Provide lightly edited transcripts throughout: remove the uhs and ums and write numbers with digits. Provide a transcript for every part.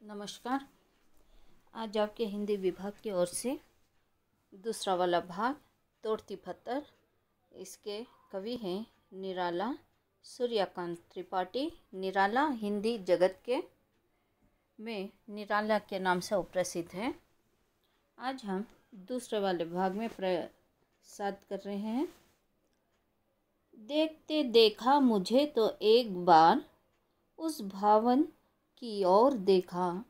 नमस्कार। आज आपके हिंदी विभाग की ओर से दूसरा वाला भाग तोड़ती पत्थर। इसके कवि हैं निराला सूर्यकांत त्रिपाठी। निराला हिंदी जगत के में निराला के नाम से प्रसिद्ध है। आज हम दूसरे वाले भाग में प्रसाद कर रहे हैं। देखते देखा मुझे तो एक बार उस भावन की ओर देखा,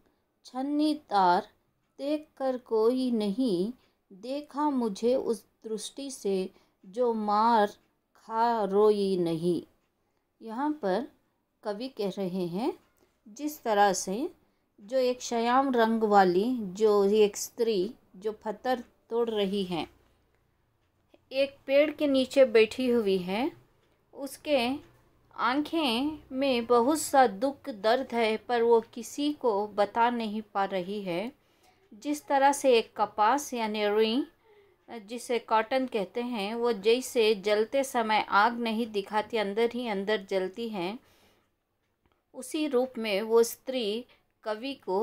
छन्नी तार देखकर कोई नहीं देखा मुझे उस दृष्टि से जो मार खा रोई नहीं। यहाँ पर कवि कह रहे हैं जिस तरह से जो एक श्याम रंग वाली जो एक स्त्री जो पत्थर तोड़ रही है, एक पेड़ के नीचे बैठी हुई है, उसके आंखें में बहुत सा दुख दर्द है पर वो किसी को बता नहीं पा रही है। जिस तरह से एक कपास यानी रुई जिसे कॉटन कहते हैं, वो जैसे जलते समय आग नहीं दिखाती, अंदर ही अंदर जलती हैं, उसी रूप में वो स्त्री कवि को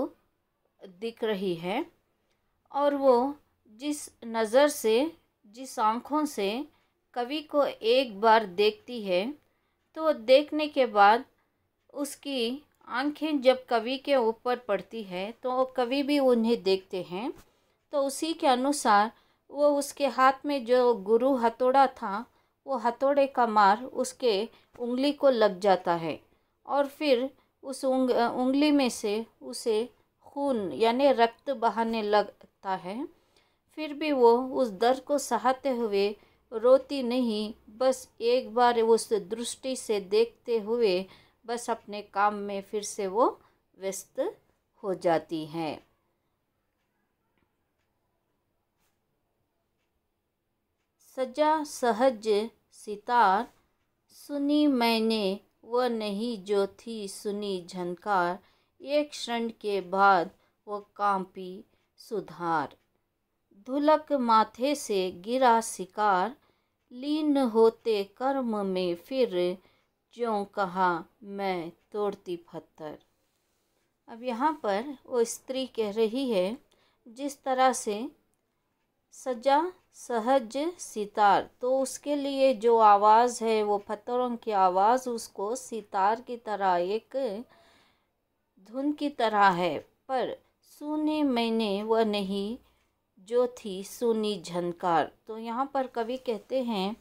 दिख रही है। और वो जिस नज़र से जिस आँखों से कवि को एक बार देखती है, तो देखने के बाद उसकी आंखें जब कवि के ऊपर पड़ती है तो कवि भी उन्हें देखते हैं। तो उसी के अनुसार वो उसके हाथ में जो गुरु हथौड़ा था, वो हथौड़े का मार उसके उंगली को लग जाता है और फिर उस उंगली में से उसे खून यानी रक्त बहाने लगता है। फिर भी वो उस दर्द को सहते हुए रोती नहीं, बस एक बार उस दृष्टि से देखते हुए बस अपने काम में फिर से वो व्यस्त हो जाती हैं। सजा सहज सितार सुनी मैंने वो नहीं जो थी सुनी झनकार, एक क्षण के बाद वो कांपी सुधार। धुलक माथे से गिरा शिकार, लीन होते कर्म में फिर ज्यों कहा मैं तोड़ती पत्थर। अब यहाँ पर वो स्त्री कह रही है जिस तरह से सजा सहज सितार, तो उसके लिए जो आवाज़ है वो पत्थरों की आवाज़ उसको सितार की तरह एक धुन की तरह है, पर सुने मैंने वह नहीं जो थी सुनी झनकार। तो यहाँ पर कवि कहते हैं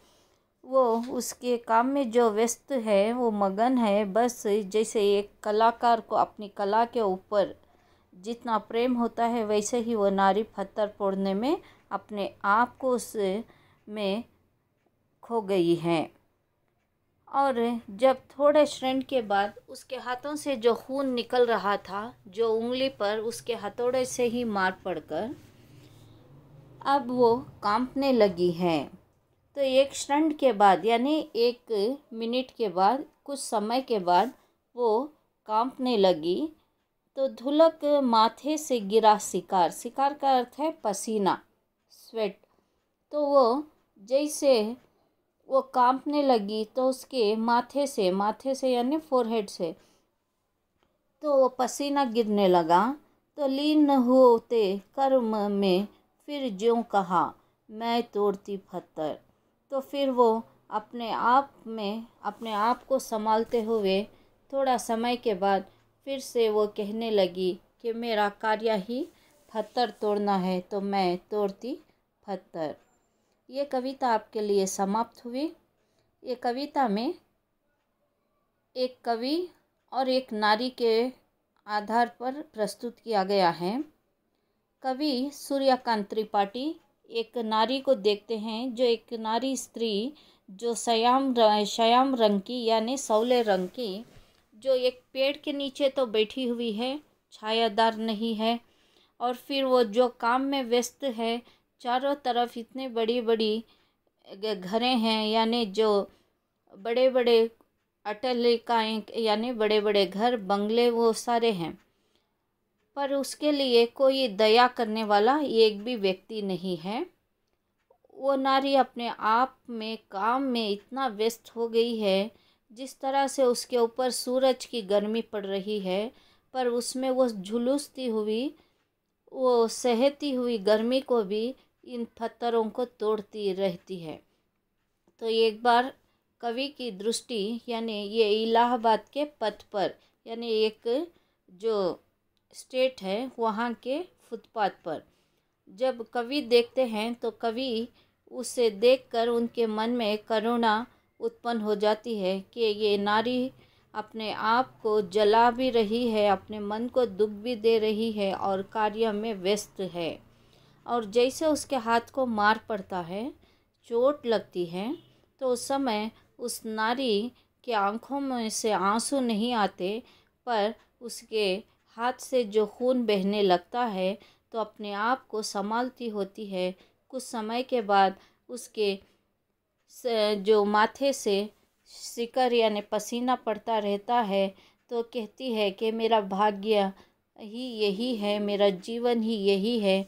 वो उसके काम में जो व्यस्त है, वो मगन है, बस जैसे एक कलाकार को अपनी कला के ऊपर जितना प्रेम होता है वैसे ही वो नारी पत्थर फोड़ने में अपने आप को उस में खो गई है। और जब थोड़े क्षण के बाद उसके हाथों से जो खून निकल रहा था, जो उंगली पर उसके हथौड़े से ही मार पड़कर अब वो कांपने लगी है। तो एक क्षण के बाद यानी एक मिनट के बाद, कुछ समय के बाद वो कांपने लगी। तो धुलक माथे से गिरा शिकार, शिकार का अर्थ है पसीना, स्वेट। तो वो जैसे वो कांपने लगी तो उसके माथे से यानी फोरहेड से तो वो पसीना गिरने लगा। तो लीन होते कर्म में फिर ज्यों कहा मैं तोड़ती पत्थर। तो फिर वो अपने आप को संभालते हुए थोड़ा समय के बाद फिर से वो कहने लगी कि मेरा कार्य ही पत्थर तोड़ना है, तो मैं तोड़ती पत्थर। ये कविता आपके लिए समाप्त हुई। ये कविता में एक कवि और एक नारी के आधार पर प्रस्तुत किया गया है। कवि सूर्यकांत त्रिपाठी एक नारी को देखते हैं, जो एक नारी स्त्री जो श्याम रंग की यानी सौले रंग की, जो एक पेड़ के नीचे तो बैठी हुई है, छायादार नहीं है, और फिर वो जो काम में व्यस्त है, चारों तरफ इतने बड़ी बड़ी घरें हैं, यानी जो बड़े बड़े अट्टालिकाएं यानी बड़े बड़े घर बंगले वो सारे हैं, पर उसके लिए कोई दया करने वाला एक भी व्यक्ति नहीं है। वो नारी अपने आप में काम में इतना व्यस्त हो गई है, जिस तरह से उसके ऊपर सूरज की गर्मी पड़ रही है, पर उसमें वो झुलसती हुई, वो सहती हुई गर्मी को भी इन पत्थरों को तोड़ती रहती है। तो एक बार कवि की दृष्टि यानी ये इलाहाबाद के पथ पर, यानी एक जो स्टेट है वहाँ के फुटपाथ पर जब कवि देखते हैं तो कवि उसे देखकर उनके मन में करुणा उत्पन्न हो जाती है कि ये नारी अपने आप को जला भी रही है, अपने मन को दुख भी दे रही है और कार्य में व्यस्त है। और जैसे उसके हाथ को मार पड़ता है, चोट लगती है, तो उस समय उस नारी की आंखों में से आंसू नहीं आते, पर उसके हाथ से जो खून बहने लगता है तो अपने आप को संभालती होती है। कुछ समय के बाद उसके जो माथे से सिकर यानी पसीना पड़ता रहता है, तो कहती है कि मेरा भाग्य ही यही है, मेरा जीवन ही यही है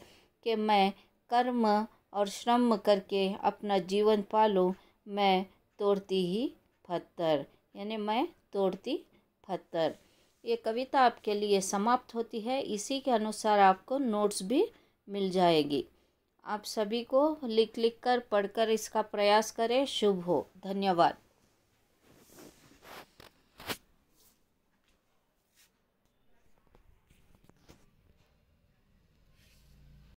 कि मैं कर्म और श्रम करके अपना जीवन पालूं। मैं तोड़ती ही पत्थर, यानी मैं तोड़ती पत्थर। ये कविता आपके लिए समाप्त होती है। इसी के अनुसार आपको नोट्स भी मिल जाएगी। आप सभी को लिख कर पढ़कर इसका प्रयास करें। शुभ हो। धन्यवाद।